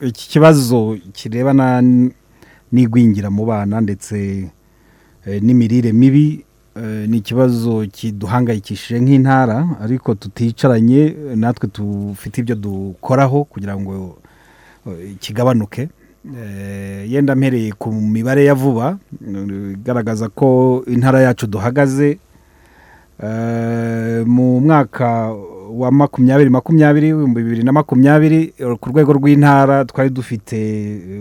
iki kibazo kirebana n'igwingira mu bana ndetse n'imirire mibi ni ikibazo kiduhangayikishije nk'intara ariko tuticaranye natwe tufite ibyo dukoraho kugira ngo kigabanuke. Yenda mpereye ku mibare ya vuba igaragaza ko intara yacu duhagaze mu mwaka wa 2020 ku rwego rw'intara twari dufite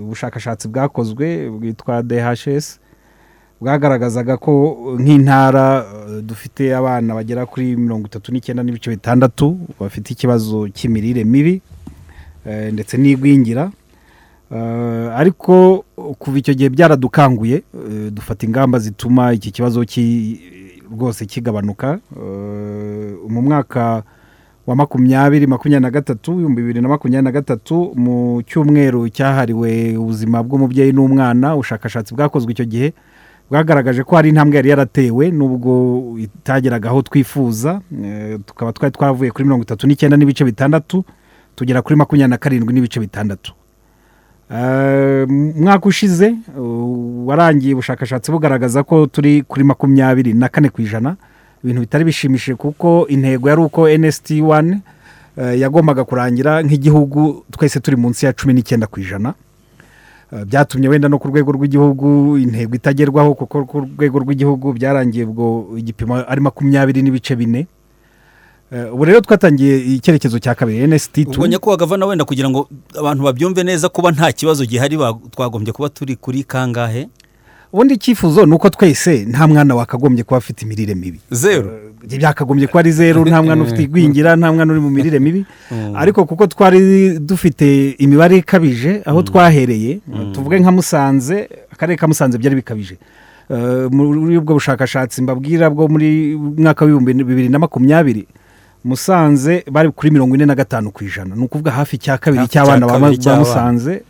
ubushakashatsi bwakozwe bwitwa DHS bwagaragazaga ko nk'intara dufite abana bagera kuri 39.6 bafite ikibazo cy'imirire mibi ndetse n'igwingira. Ariko kuva icyo gihe byaradukanguye dufata ingamba zituma iki kibazo rwose kigabanuka. Mu mwaka wa 2023 mu cyumweru cyahariwe ubuzima bw'umubyeyi n'umwana ubushakashatsi bwakozwe icyo gihe bwagaragaje ko hari intambwe yari yaratewe nubwo itageraga aho twifuza. Tukaba twavuye kuri 39.6 tugera kuri 27.6. Mwaka ushize warangiye ubushakashatsi bugaragaza ko turi kuri 24%, ibintu bitari bishimishije kuko intego yari uko NST1 yagombaga kurangira nk'igihugu twese turi munsi ya 19%. Byatumye wenda no ku rwego rw'igihugu intego itagerwaho kuko ku rwego rw'igihugu byarangiye bwo igipimo ari 20.4. Ubu rero twatangiye icyerekezo cya kabiri NST2. Ubonye ko wagavana wenda kugira ngo abantu babyumve neza kuba nta kibazo gihari twagombye kuba turi kuri kangahe? Ubundi icyifuzo nuko twese nta mwana wakagombye kuba afite imirire mibi. Zero. Byakagombye kuba ari zero, nta mwana ufite igwingira, nta mwana uri mu mirire mibi. Ariko kuko twari dufite imibare ikabije aho twahereye, tuvuge nka Musanze, akarere ka Musanze byari bikabije. Muri ubwo bushakashatsi mbabwira bwo muri mwaka wa 2020 Musanze bari kuri 45%. Ni ukuvuga hafi cya kabiri cy'abana ba Musanze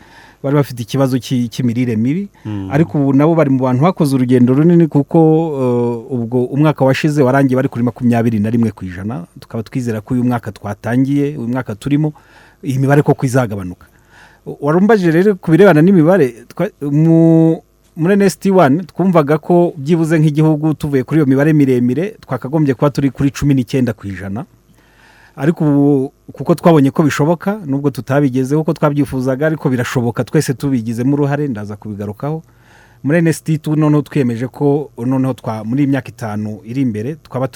bari bafite ikibazo cy'imirire mibi. Ariko ubu nabo bari mu bantu bakoze urugendo runini kuko ubwo umwaka washize warangiye bari kuri 21%. Tukaba twizera ko uyu mwaka twatangiye, uyu mwaka turimo iyi mibare koko izagabanuka. Warumbaje rero kubirebana n'imibare muri NST1 twumvaga ko byibuze nk'igihugu tuvuye kuri iyo mibare miremire twakagombye kuba turi kuri 19%. Ariko kuko twabonye ko bishoboka nubwo tutabigezeho uko twabyifuzaga, ariko birashoboka twese tubigizemo uruhare, ndaza kubigarukaho. Muri NST2 noneho twiyemeje ko noneho muri imyaka 5 iri imbere twaba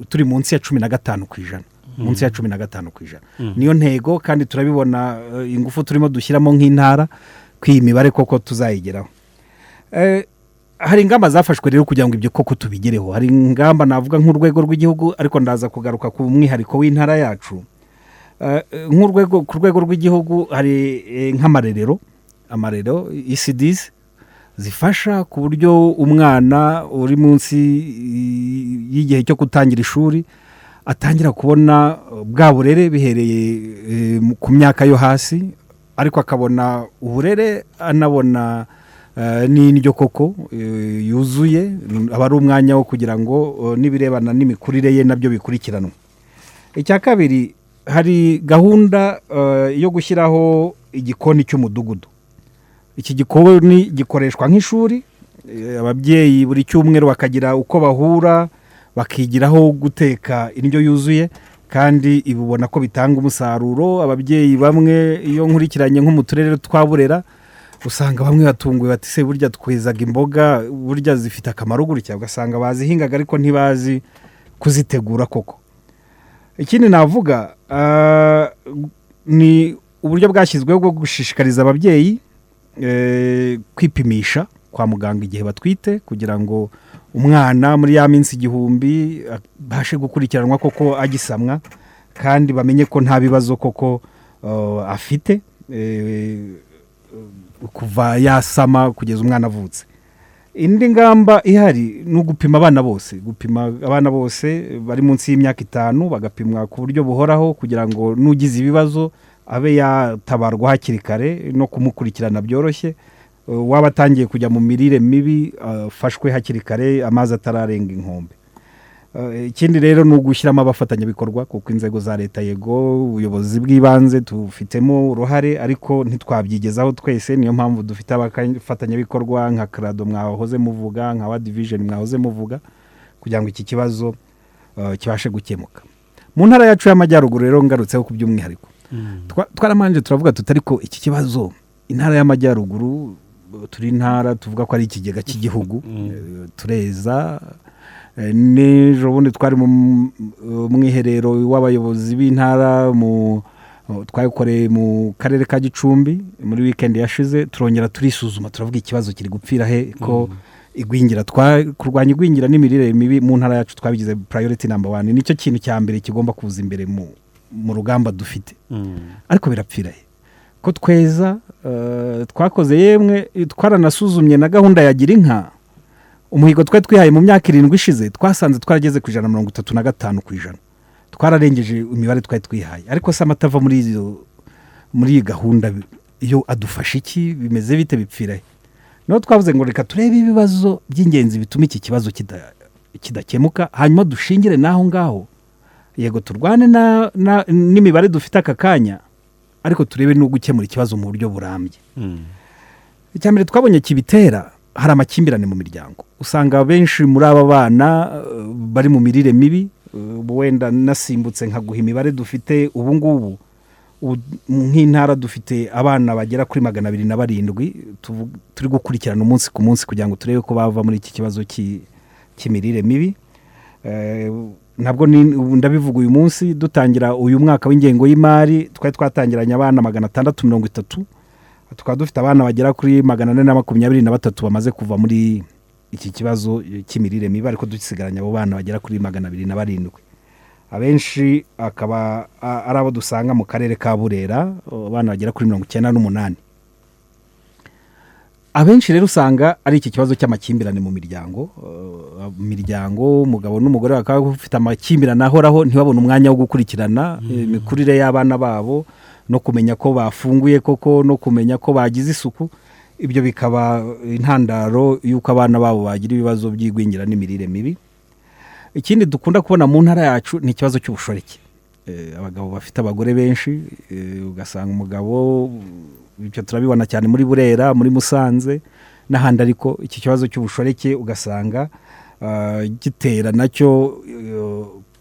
turi munsi ya 15%. Munsi ya 15%. Niyo ntego kandi turabibona ingufu turimo dushyiramo nk'intara kwiyi mibare koko tuzayigeraho. Hari ingamba zafashwe rero kugira ngo ibyo koko tubigereho. Hari ingamba navuga nk'urwego rw'igihugu, ariko ndaza kugaruka ku mwihariko w'intara yacu. Ku rwego rw'igihugu hari nk'amarerero ECDs zifasha ku buryo umwana uri munsi y'igihe cyo gutangira ishuri atangira kubona bwa burere bihereye ku myaka yo hasi, ariko akabona uburere anabona n'indyo koko yuzuye, aba ari umwanya wo kugira ngo nibirebana n'imikurire ye nabyo bikurikiranwe. Icya kabiri, hari gahunda yo gushyiraho igikoni cy'umudugudu. Iki gikoni gikoreshwa nk'ishuri, ababyeyi buri cyumweru bakagira uko bahura bakigiraho guteka indyo yuzuye, kandi ibubona ko bitanga umusaruro. Ababyeyi bamwe iyo nkurikiranye nko mu turere twa Burera usanga bamwe batunguwe bati se burya twezaga imboga burya zifite akamaro gutya, ugasanga bazihingaga ariko ntibazi kuzitegura koko. Ikindi navuga ni uburyo bwashyizweho bwo gushishikariza ababyeyi kwipimisha kwa muganga igihe batwite, kugira ngo umwana muri ya minsi 1000 bashe gukurikiranwa koko agisamwa kandi bamenye ko nta bibazo koko afite kuva yasama kugeza umwana avutse. Indi ngamba ihari ni ugupima abana bose bari munsi y'imyaka 5 bagapimwa ku buryo buhoraho, kugira ngo nugize ibibazo abe yatabarwa hakiri kare no kumukurikirana byoroshye. Waba atangiye kujya mu mirire mibi afashwe hakiri kare amazi atararenga inkombe. ikindi rero ni ugushyiramo abafatanyabikorwa kuko inzego za leta yego ubuyobozi bw'ibanze tufitemo uruhare ariko ntitwabyigezaho twese, niyo mpamvu dufite abafatanyabikorwa nka CRADO mwahoze muvuga, nka World Vision mwahoze muvuga, kugira ngo iki kibazo kibashe gukemuka. Mu ntara yacu y'amajyaruguru rero ngarutseho ku by'umwihariko twaramanje turavuga tutari ko iki kibazo intara y'amajyaruguru turi intara tuvuga ko ari ikigega cy'igihugu, tureza n'ejo bundi twari mu mwiherero w'abayobozi b'intara twayikoreye mu karere ka Gicumbi muri weekend yashize, turongera turisuzuma turavuga ikibazo kiri gupfira he, ko igwingira kurwanya igwingira n'imirire mibi mu ntara yacu twabigize priority number 1. Nicyo kintu cya mbere kigomba kuza imbere mu rugamba dufite. Ariko birapfira he ko tweza twakoze, yemwe twaranasuzumye na gahunda ya gira inka, umuhigo twari twihaye mu myaka 7 ishize twasanze twarageze ku 135%, twararengeje imibare twari twihaye. Ariko se amatava muri iyi gahunda iyo adufasha iki, bimeze bite, bipfira he? No twavuze ngo reka turebe ibibazo by'ingenzi bituma iki kibazo kidakemuka, hanyuma dushingire naho ngaho, yego turwane n'imibare dufite aka kanya, ariko turebe no gukemura ikibazo mu buryo burambye. Icyambere twabonye kibitera, hari amakimbirane mu miryango. Usanga benshi muri aba bana bari mu mirire mibi, wenda nasimbutse nkaguha imibare dufite ubu ngubu nk'intara dufite abana bagera kuri 207 turi gukurikirana umunsi ku munsi kugira ngo turebe ko bava muri iki kibazo cy'imirire mibi. Nabwo ndabivuga uyu munsi dutangira uyu mwaka w'ingengo y'imari twari twatangiranye abana 630, tukaba dufite abana bagera kuri 423 bamaze kuva muri iki kibazo cy'imirire mibi, ariko dusigaranye abo bana bagera kuri 207. Abenshi akaba ari abo dusanga mu karere ka Burera, abana bagera kuri 98. Abenshi rero usanga ari iki kibazo cy'amakimbirane mu miryango, umugabo n'umugore bakaba bafite amakimbirane ahoraho, ntibabone umwanya wo gukurikirana imikurire y'abana babo no kumenya ko bafunguye koko, no kumenya ko bagize isuku. Ibyo bikaba intandaro y'uko abana babo bagira ibibazo by'igwingira n'imirire mibi. Ikindi dukunda kubona mu ntara yacu ni ikibazo cy'ubushoreke. Abagabo bafite abagore benshi, ugasanga umugabo, ibyo turabibona cyane muri Burera, muri Musanze n'ahandi, ariko iki kibazo cy'ubushoreke ugasanga gitera nacyo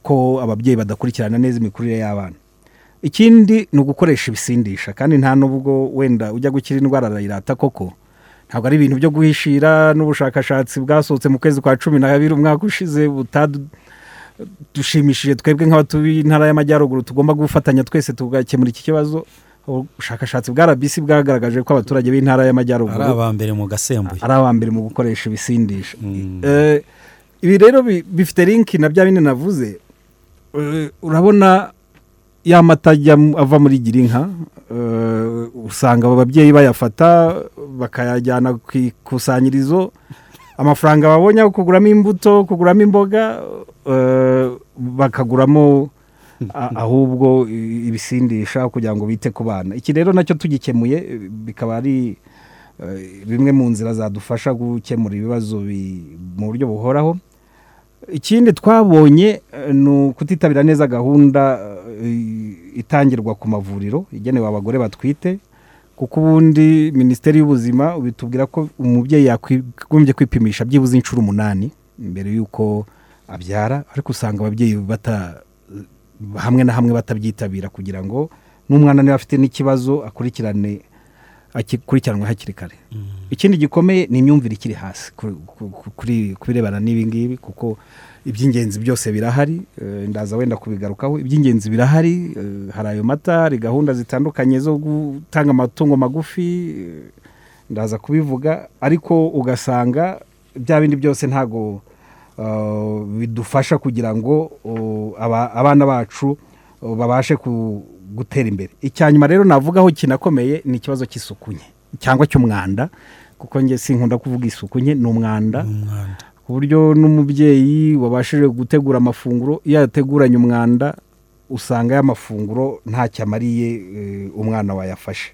ko ababyeyi badakurikirana neza imikurire y'abana. Ikindi ni ugukoresha ibisindisha, kandi nta nubwo wenda ujya gukira indwara arayirata koko, ntabwo ari ibintu byo guhishira. N'ubushakashatsi bwasohotse mu kwezi kwa 12 umwaka ushize dushimishije twebwe nk'abatuye intara y'amajyaruguru, tugomba gufatanya twese tugakemura iki kibazo. Ubushakashatsi bwa RBC bwagaragaje ko abaturage b'intara y'amajyaruguru ari abambere mu gasembuye, ari abambere mu gukoresha ibisindisha. Ibi rero bifite link na bya bindi navuze. Urabona ya mata ava muri gira inka, usanga ababyeyi bayafata bakayajyana ku ikusanyirizo, amafaranga babonye yo kuguramo imbuto, kuguramo imboga, bakaguramo ahubwo ibisindisha kugira ngo bite ku bana. Iki rero nacyo tugikemuye bikaba ari bimwe mu nzira zadufasha gukemura ibibazo mu buryo buhoraho. Ikindi twabonye ni ukutitabira neza gahunda itangirwa ku mavuriro igenewe abagore batwite, kuko ubundi Minisiteri y'Ubuzima ubitubwira ko umubyeyi yagombye kwipimisha byibuze inshuro 8 mbere y'uko abyara, ariko usanga ababyeyi hamwe na hamwe batabyitabira kugira ngo n'umwana niba afite n'ikibazo akurikiranwe hakiri kare. Ikindi gikomeye ni imyumvire ikiri hasi kubirebana n'ibi ngibi, kuko iby'ingenzi byose birahari, ndaza wenda kubigarukaho. Iby'ingenzi birahari, hari ayo mata, hari gahunda zitandukanye zo gutanga amatungo magufi, ndaza kubivuga, ariko ugasanga bya bindi byose ntago bidufasha kugira ngo abana bacu babashe gutera imbere. Icyanyuma rero navugaho kinakomeye ni ikibazo cy'isuku nke cyangwa cy'umwanda, kuko nge sinkunda kuvuga isuku nke, ni umwanda. Ku buryo n'umubyeyi wabashije gutegura amafunguro, iyo yateguranye umwanda usanga y'amafunguro ntacyo amariye umwana wayafashe.